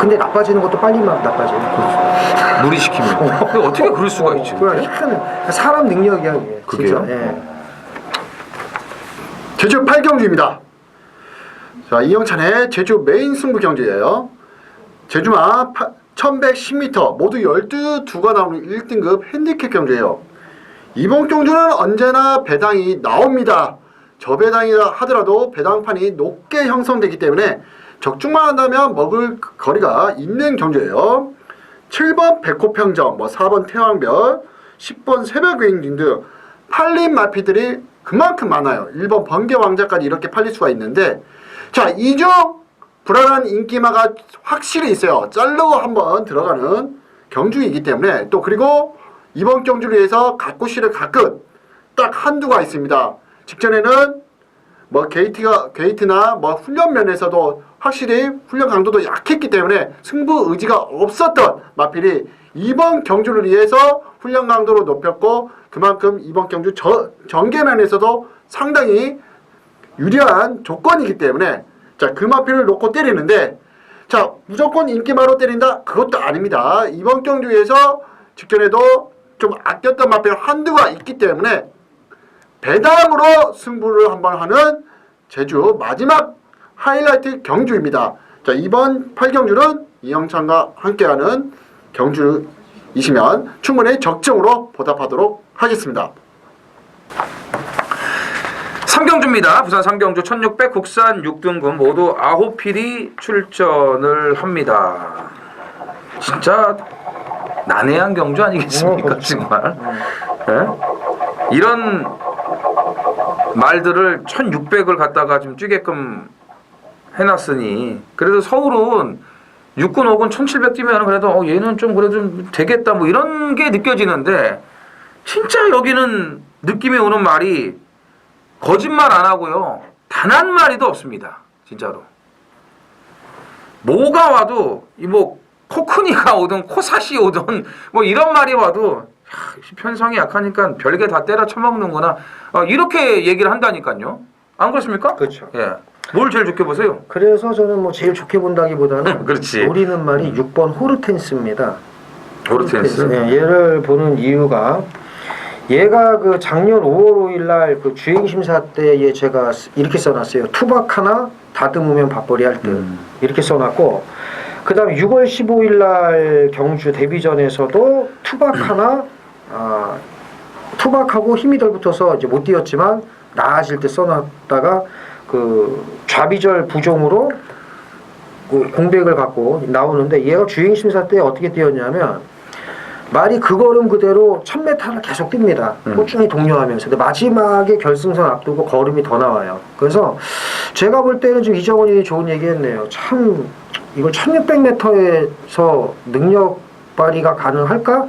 근데 나빠지는 것도 빨리 막 나빠져요. 무리시키면. 근데 어떻게 그럴 수가 있지? 사람 능력이야 이게. 그게요? 진짜. 예. 제주 8경주입니다. 자, 이영찬의 제주 메인 승부 경주예요. 제주마 1110m 모두 12두가 나오는 1등급 핸디캡 경주예요. 이번 경주는 언제나 배당이 나옵니다. 저배당이라 하더라도 배당판이 높게 형성되기 때문에 적중만 한다면 먹을 거리가 있는 경주예요. 7번 백호평정, 4번 태왕별, 10번 새벽여행 등 팔린 마피들이 그만큼 많아요. 1번 번개왕자까지 이렇게 팔릴 수가 있는데, 자, 이 중 불안한 인기마가 확실히 있어요. 자르고 한번 들어가는 경주이기 때문에. 또 그리고 이번 경주를 위해서 가꾸시를 가끔 딱 한두가 있습니다. 직전에는 게이트나 훈련 면에서도 확실히 훈련 강도도 약했기 때문에 승부 의지가 없었던 마필이 이번 경주를 위해서 훈련 강도를 높였고, 그만큼 이번 경주 전개면에서도 상당히 유리한 조건이기 때문에, 자, 그 마필을 놓고 때리는데, 자, 무조건 인기마로 때린다? 그것도 아닙니다. 이번 경주에서 직전에도 좀 아꼈던 마필 한두가 있기 때문에 배당으로 승부를 한번 하는 제주 마지막 하이라이트 경주입니다. 자, 이번 8경주는 이영찬과 함께하는 경주이시면 충분히 적정으로 보답하도록 하겠습니다. 3경주입니다. 부산 3경주 1600 국산 6등급 모두 9필이 출전을 합니다. 진짜 난해한 경주 아니겠습니까? 그렇죠. 정말. 예? 이런 말들을 1600을 갖다가 좀 뛰게끔 해놨으니, 그래도 서울은 6군 5군 1700 뛰면 그래도 얘는 좀 그래도 좀 되겠다 뭐 이런 게 느껴지는데, 진짜 여기는 느낌이 오는 말이 거짓말 안 하고요, 단 한 마리도 없습니다. 진짜로. 뭐가 와도 코크니가 오든 코사시 오든 뭐 이런 말이 와도 편성이 약하니까 별게 다 때려 쳐먹는구나, 이렇게 얘기를 한다니까요. 안 그렇습니까? 그렇죠. 예. 뭘 제일 좋게 보세요? 그래서 저는 제일 좋게 본다기보다는 그렇지. 노리는 말이 6번 호르텐스입니다. 호르텐스. 예, 얘를 보는 이유가, 얘가 그 작년 5월 5일 날 그 주행 심사 때에 제가 이렇게 써놨어요. 투박 하나 다듬으면 밥벌이 할 듯. 이렇게 써놨고, 그 다음에 6월 15일 날 경주 데뷔전에서도 투박 하나, 투박하고 힘이 덜 붙어서 이제 못 뛰었지만 나아질 때 써놨다가 그 좌비절 부종으로 그 공백을 갖고 나오는데, 얘가 주행 심사 때 어떻게 뛰었냐면 말이 그 걸음 그대로 1000m를 계속 뜁니다. 꾸준히 독려하면서. 근데 마지막에 결승선 앞두고 걸음이 더 나와요. 그래서 제가 볼 때는 지금 이정원이 좋은 얘기 했네요. 참 이걸 1600m에서 능력 발휘가 가능할까?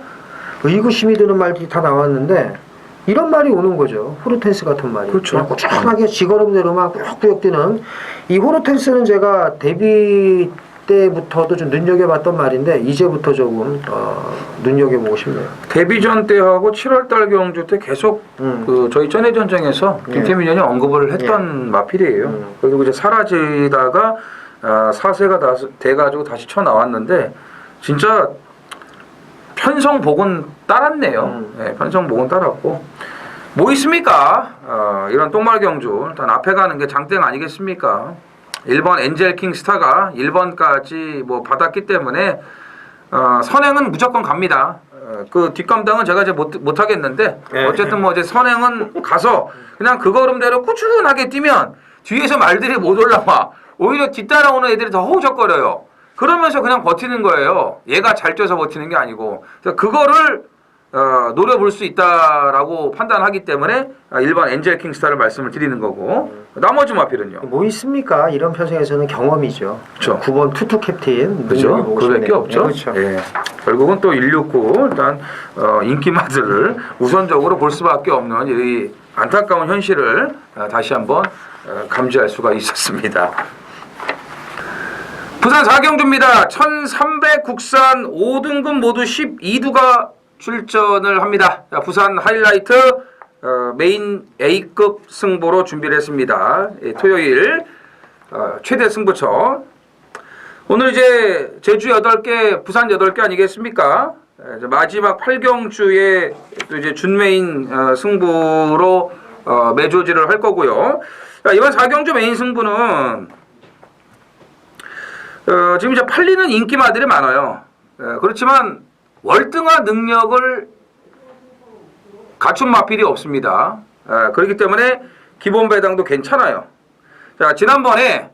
의구심이 드는 말들이 다 나왔는데, 이런 말이 오는 거죠. 호르텐스 같은 말이. 그렇죠. 그냥 꾸준하게 지걸음대로만 꾸역꾸역 뛰는 이 호르텐스는 제가 데뷔 때부터도 좀 눈여겨봤던 말인데, 이제부터 조금 눈여겨보고 싶네요. 데뷔전 때하고 7월달 경주 때 계속 그 저희 전해 전쟁에서 김태민 의원이 언급을 했던 마필이에요. 그리고 이제 사라지다가 사세가 돼가지고 다시 쳐 나왔는데, 진짜 편성복은 따랐네요. 네, 편성복은 따랐고, 뭐 있습니까? 이런 똥말 경주 일단 앞에 가는 게 장땡 아니겠습니까? 1번 엔젤 킹 스타가 1번까지 받았기 때문에 선행은 무조건 갑니다. 그 뒷감당은 제가 이제 못 하겠는데, 어쨌든 이제 선행은 가서 그냥 그 걸음대로 꾸준하게 뛰면 뒤에서 말들이 못 올라와. 오히려 뒤따라오는 애들이 더 허우적거려요. 그러면서 그냥 버티는 거예요. 얘가 잘 뛰어서 버티는 게 아니고. 그래서 그거를 노려볼 수 있다라고 판단하기 때문에 1번 엔젤 킹스타를 말씀을 드리는 거고, 나머지 마필은요? 뭐 있습니까? 이런 편성에서는 경험이죠. 그렇죠. 9번 투투 캡틴. 그죠? 그밖에 없죠. 그렇죠. 예. 결국은 또 169 일단 인기마들을 우선적으로 볼 수밖에 없는 이 안타까운 현실을 다시 한번 감지할 수가 있었습니다. 부산 4경주입니다. 1300 국산 5등급 모두 12두가 출전을 합니다. 자, 부산 하이라이트 메인 A급 승부로 준비를 했습니다. 토요일 최대 승부처. 오늘 이제 제주 8개, 부산 8개 아니겠습니까? 마지막 8경주의 또 이제 준메인 승부로 매조지를 할 거고요. 자, 이번 4경주 메인 승부는 지금 이제 팔리는 인기마들이 많아요. 그렇지만 월등한 능력을 갖춘 마필이 없습니다. 그렇기 때문에 기본 배당도 괜찮아요. 자, 지난번에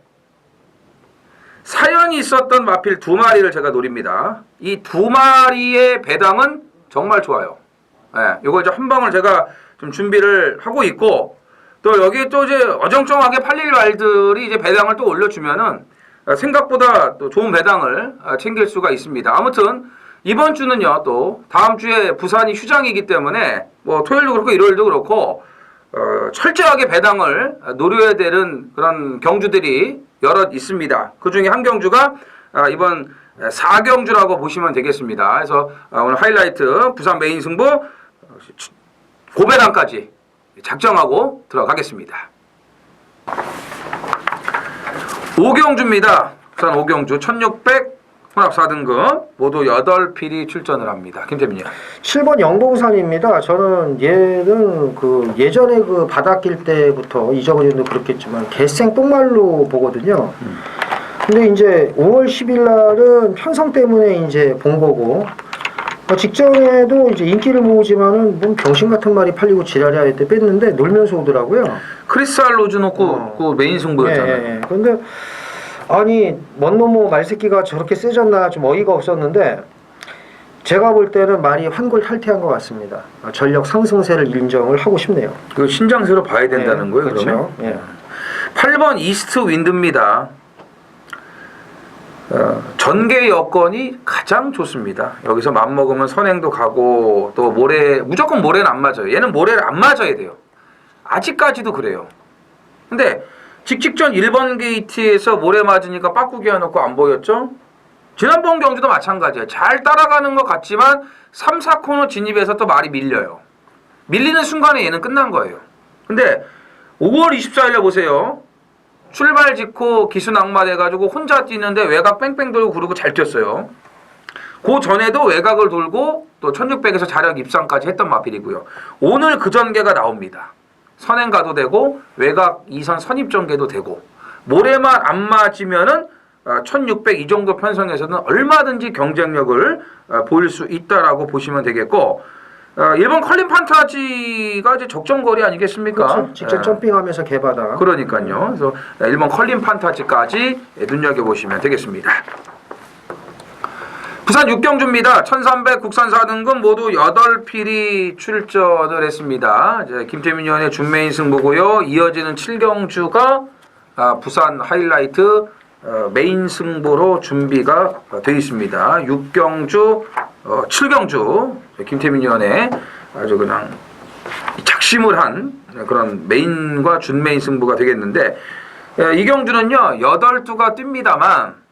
사연이 있었던 마필 2마리를 제가 노립니다. 이 2마리의 배당은 정말 좋아요. 이거 이제 한 방을 제가 좀 준비를 하고 있고, 또 여기 또 이제 어정쩡하게 팔릴 말들이 이제 배당을 또 올려주면은 생각보다 또 좋은 배당을 챙길 수가 있습니다. 아무튼 이번 주는요, 또 다음 주에 부산이 휴장이기 때문에 뭐 토요일도 그렇고 일요일도 그렇고 철저하게 배당을 노려야 되는 그런 경주들이 여럿 있습니다. 그 중에 한 경주가 이번 4경주라고 보시면 되겠습니다. 그래서 오늘 하이라이트 부산 메인 승부 고배당까지 작정하고 들어가겠습니다. 5경주입니다. 부산 5경주 1600 혼합 4등급 모두 8필이 출전을 합니다. 김태민이요. 7번 영봉산입니다. 저는 얘는 그 예전에 그 바닷길 때부터 이정은도 그렇겠지만 개생 똥말로 보거든요. 근데 이제 5월 10일 날은 편성 때문에 이제 본 거고, 직전에도 이제 인기를 모으지만은 뭔 병신 같은 말이 팔리고 지랄이야 했때 뺐는데 놀면서 오더라고요. 크리스탈 로즈 놓고 그 메인 승부였잖아요. 예. 근데 아니 뭔 놈의 말새끼가 저렇게 세졌나 좀 어이가 없었는데, 제가 볼 때는 많이 환골 탈퇴한 것 같습니다. 전력 상승세를 인정을 하고 싶네요. 그 신장세로 봐야 된다는 거예요, 그렇죠. 그러면? 예. 8번 이스트 윈드입니다. 전개 여건이 가장 좋습니다. 여기서 맘먹으면 선행도 가고, 또 모래, 무조건 모래는 안 맞아요. 얘는 모래를 안 맞아야 돼요. 아직까지도 그래요. 근데 직직전 1번 게이트에서 모래 맞으니까 빠꾸기 해놓고 안 보였죠? 지난번 경주도 마찬가지예요. 잘 따라가는 것 같지만 3, 4코너 진입에서 또 말이 밀려요. 밀리는 순간에 얘는 끝난 거예요. 근데 5월 24일에 보세요. 출발 짓고 기수 낙마돼가지고 혼자 뛰는데 외곽 뺑뺑 돌고 그러고 잘 뛰었어요. 그 전에도 외곽을 돌고 또 1600에서 자력 입상까지 했던 마필이고요. 오늘 그 전개가 나옵니다. 선행 가도 되고 외곽 2선 선입 전개도 되고, 모래만 안 맞으면은 1600 이 정도 편성에서는 얼마든지 경쟁력을 보일 수 있다라고 보시면 되겠고, 일본 컬린 판타지가 이제 적정거리 아니겠습니까? 그렇죠. 직접 점핑하면서 개바다. 그러니까요. 그래서 일본 컬린 판타지까지 눈여겨보시면 되겠습니다. 부산 6경주입니다. 1300 국산 4등급 모두 8필이 출전을 했습니다. 이제 김태민 위원의 준메인 승부고요. 이어지는 7경주가 부산 하이라이트 메인 승부로 준비가 되어 있습니다. 6경주, 7경주 김태민 위원의 아주 그냥 작심을 한 그런 메인과 준메인 승부가 되겠는데, 이 경주는요 8두가 뜁니다만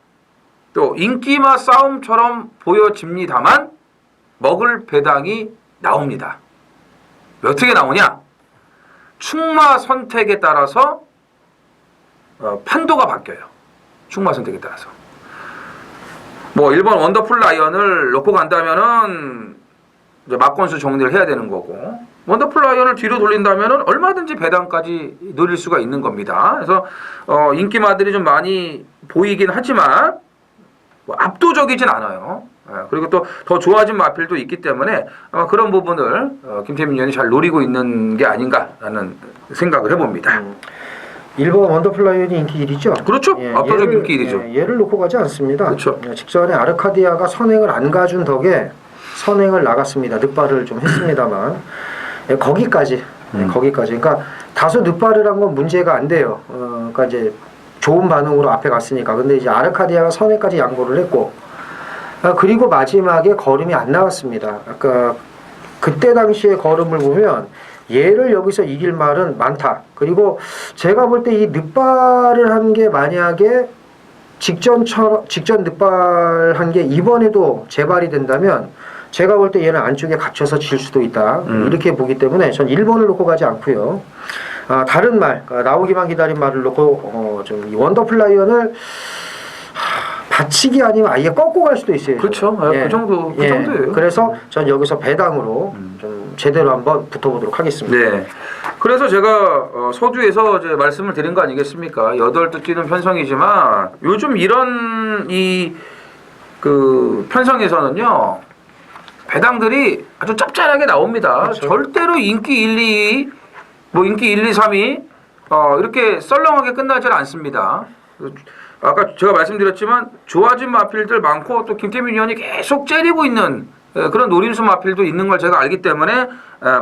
또 인기마 싸움처럼 보여집니다만 먹을 배당이 나옵니다. 어떻게 나오냐? 충마 선택에 따라서 판도가 바뀌어요. 충마 선택에 따라서. 뭐 1번 원더풀 라이언을 놓고 간다면은 이제 막권수 정리를 해야 되는 거고, 원더풀 라이언을 뒤로 돌린다면은 얼마든지 배당까지 노릴 수가 있는 겁니다. 그래서 인기마들이 좀 많이 보이긴 하지만 뭐 압도적이진 않아요. 그리고 또 더 좋아진 마필도 있기 때문에 그런 부분을 김태민 위원이 잘 노리고 있는 게 아닌가라는 생각을 해봅니다. 1번 원더플라이언이 인기 1위죠? 그렇죠. 압도적 인기 1위죠. 얘를 놓고 가지 않습니다. 그렇죠. 직전에 아르카디아가 선행을 안 가준 덕에 선행을 나갔습니다. 늑발을 좀 했습니다만 거기까지. 그러니까 다소 늑발을 한 건 문제가 안 돼요. 그러니까 이제 좋은 반응으로 앞에 갔으니까. 근데 이제 아르카디아가 선행까지 양보를 했고, 그리고 마지막에 걸음이 안 나왔습니다. 아까 그때 당시에 걸음을 보면 얘를 여기서 이길 말은 많다. 그리고 제가 볼 때 이 늑발을 한 게 만약에 직전 늑발한 게 이번에도 재발이 된다면 제가 볼 때 얘는 안쪽에 갇혀서 질 수도 있다. 이렇게 보기 때문에 전 1번을 놓고 가지 않고요. 다른 말, 나오기만 기다린 말을 놓고 좀 이 원더플라이언을 받치기 아니면 아예 꺾고 갈 수도 있어요. 그렇죠. 그 정도예요. 그래서 전 여기서 배당으로 좀 제대로 한번 붙어보도록 하겠습니다. 네. 그래서 제가 서두에서 이제 말씀을 드린 거 아니겠습니까? 8두 뛰는 편성이지만 요즘 이런 이 그 편성에서는요 배당들이 아주 짭짤하게 나옵니다. 그렇죠. 절대로 인기 1, 2, 뭐 인기 1, 2, 3위 이렇게 썰렁하게 끝나질 않습니다. 아까 제가 말씀드렸지만 좋아진 마필들 많고 또 김태민 위원이 계속 째리고 있는 그런 노림수 마필도 있는 걸 제가 알기 때문에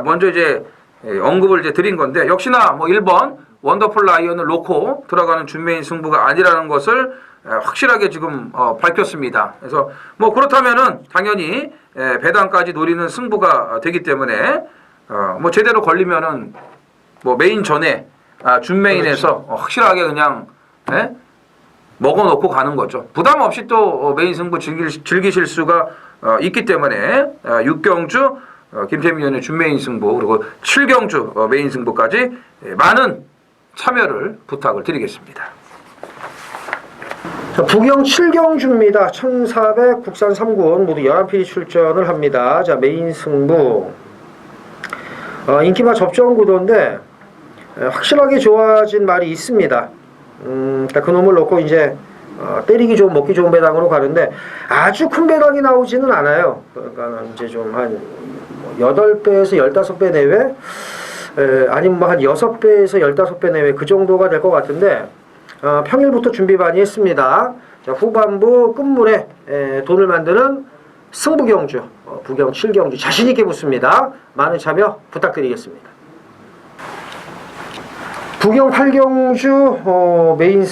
먼저 이제 언급을 이제 드린 건데 역시나 뭐 1번 원더풀 라이언을 놓고 들어가는 준메인 승부가 아니라는 것을 확실하게 지금 밝혔습니다. 그래서 뭐 그렇다면은 당연히 배당까지 노리는 승부가 되기 때문에 뭐 제대로 걸리면은 뭐 메인 전에 준메인에서 확실하게 그냥 먹어놓고 가는 거죠. 부담 없이 또 메인 승부 즐기실 수가 있기 때문에 6경주 김태민 위원의 준메인 승부 그리고 7경주 메인 승부까지 많은 참여를 부탁을 드리겠습니다. 자, 부경 7경주입니다. 1400 국산 3군 모두 11필이 출전을 합니다. 자, 메인 승부. 인기마 접전 구도인데 확실하게 좋아진 말이 있습니다. 그놈을 놓고 이제 때리기 좋은 먹기 좋은 배당으로 가는데 아주 큰 배당이 나오지는 않아요. 그러니까 이제 좀 한 8배에서 15배 내외 아니면 뭐 한 6배에서 15배 내외 그 정도가 될 것 같은데 평일부터 준비 많이 했습니다. 자, 후반부 끝물에 돈을 만드는 승부경주 부경 7경주 자신있게 붙습니다. 많은 참여 부탁드리겠습니다. 부경 8경주 메인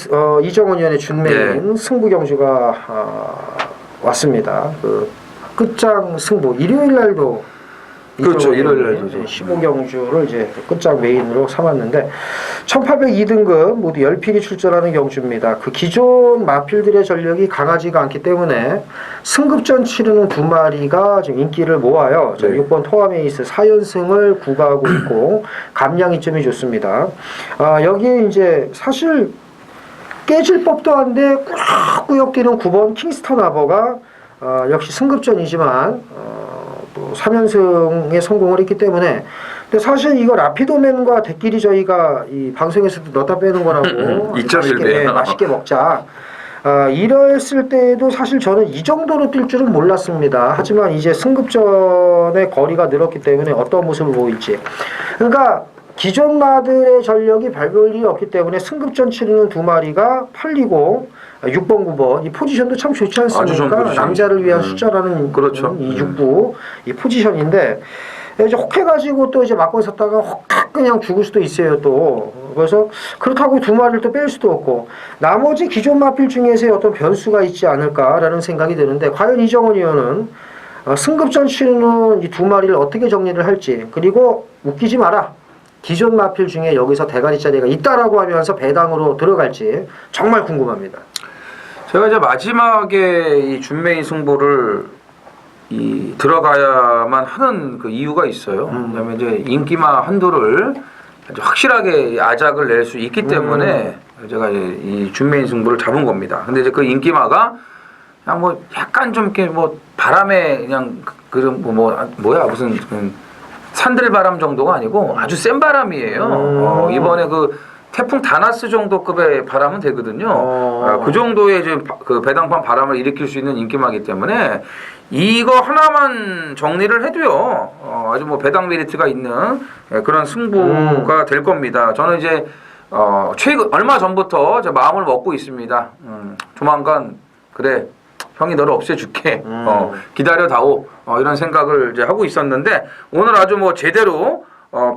이정원 위원의 준메인 승부경주가 왔습니다. 그 끝장 승부 일요일 날도 그렇죠. 일요일 날도 15경주를 이제 끝장 메인으로 삼았는데 1802등급 모두 10필이 출전하는 경주입니다. 그 기존 마필들의 전력이 강하지가 않기 때문에 승급전 치르는 두 마리가 지금 인기를 모아요. 네. 6번 토아메이스 4연승을 구가하고 있고 감량 이점이 좋습니다. 여기에 이제 사실 깨질 법도 한데 꾸역꾸역 뛰는 9번 킹스턴 아버가 역시 승급전이지만 또 3연승에 성공을 했기 때문에 근데 사실 이거 라피도맨과 대끼리 저희가 이 방송에서도 넣다 빼는 거라고 맛있게 먹자 이랬을 때에도 사실 저는 이 정도로 뛸 줄은 몰랐습니다. 하지만 이제 승급전의 거리가 늘었기 때문에 어떤 모습을 보일지 그러니까 기존 마들의 전력이 밟을 일이 없기 때문에 승급전 치르는 두 마리가 팔리고 6번, 9번 이 포지션도 참 좋지 않습니까? 남자를 위한 숫자라는 그렇죠. 이 6구 이 포지션인데 이제 혹해가지고 또 이제 맞고 섰다가 혹 그냥 죽을 수도 있어요 또. 그래서 그렇다고 두 마리를 또 뺄 수도 없고 나머지 기존 마필 중에서의 어떤 변수가 있지 않을까라는 생각이 드는데 과연 이정원 의원은 승급전 치르는 이 두 마리를 어떻게 정리를 할지 그리고 웃기지 마라. 기존 마필 중에 여기서 대가리짜리가 있다라고 하면서 배당으로 들어갈지 정말 궁금합니다. 제가 이제 마지막에 이 준메인 승부를 들어가야만 하는 그 이유가 있어요. 왜냐면 이제 인기마 한도를 확실하게 아작을 낼 수 있기 때문에 제가 이 준메인 승부를 잡은 겁니다. 근데 이제 그 인기마가 그냥 뭐 약간 좀 이렇게 뭐 바람에 그냥 그런 뭐야 무슨 산들바람 정도가 아니고 아주 센 바람이에요. 이번에 그 태풍 다나스 정도급의 바람은 되거든요. 그 정도의 이제 그 배당판 바람을 일으킬 수 있는 인기마기 때문에 이거 하나만 정리를 해도요. 아주 뭐 배당 메리트가 있는 그런 승부가 될 겁니다. 저는 이제 얼마 전부터 제 마음을 먹고 있습니다. 조만간 그래. 형이 너를 없애줄게. 기다려다오. 이런 생각을 이제 하고 있었는데 오늘 아주 뭐 제대로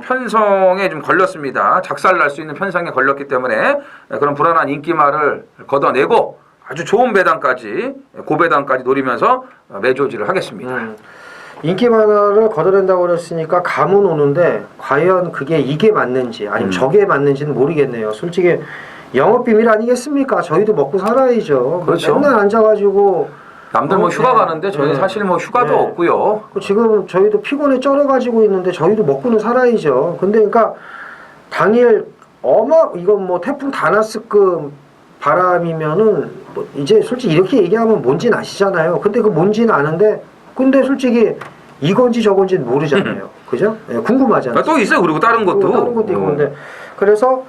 편성에 좀 걸렸습니다. 작살 날 수 있는 편성에 걸렸기 때문에 그런 불안한 인기말을 걷어내고 아주 좋은 배당까지 고배당까지 노리면서 매조지를 하겠습니다. 인기만화를 걷어낸다고 그랬으니까 감은 오는데 과연 그게 이게 맞는지 아니면 저게 맞는지는 모르겠네요. 솔직히 영업 비밀 아니겠습니까? 저희도 먹고 살아야죠. 그렇죠. 맨날 앉아가지고 남들 뭐 휴가 가는데 저희는 사실 뭐 휴가도 없고요. 지금 저희도 피곤에 쩔어가지고 있는데 저희도 먹고는 살아야죠. 근데 그러니까 당일 이건 뭐 태풍 다나스급 바람이면은 뭐 이제 솔직히 이렇게 얘기하면 뭔지는 아시잖아요. 근데 그 뭔지는 아는데 근데 솔직히 이건지 저건지는 모르잖아요. 그죠? 궁금하잖아요. 또 있어요. 그리고 다른 것도. 다른 것도 있고 근데 그래서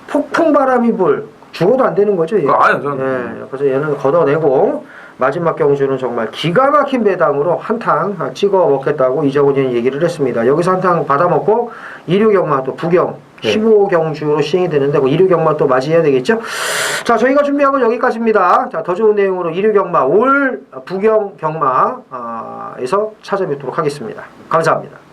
폭풍 바람이 불 죽어도 안 되는 거죠. 얘. 아유, 저는. 그래서 얘는 걷어내고 마지막 경주는 정말 기가 막힌 배당으로 한탕 찍어 먹겠다고 이정훈 의원이 얘기를 했습니다. 여기서 한탕 받아먹고 1류경마 또 부경 15경주로 시행이 되는데 그 1류경마 또 맞이해야 되겠죠. 자, 저희가 준비한 건 여기까지입니다. 자, 더 좋은 내용으로 1류경마 올 부경 경마에서 찾아뵙도록 하겠습니다. 감사합니다.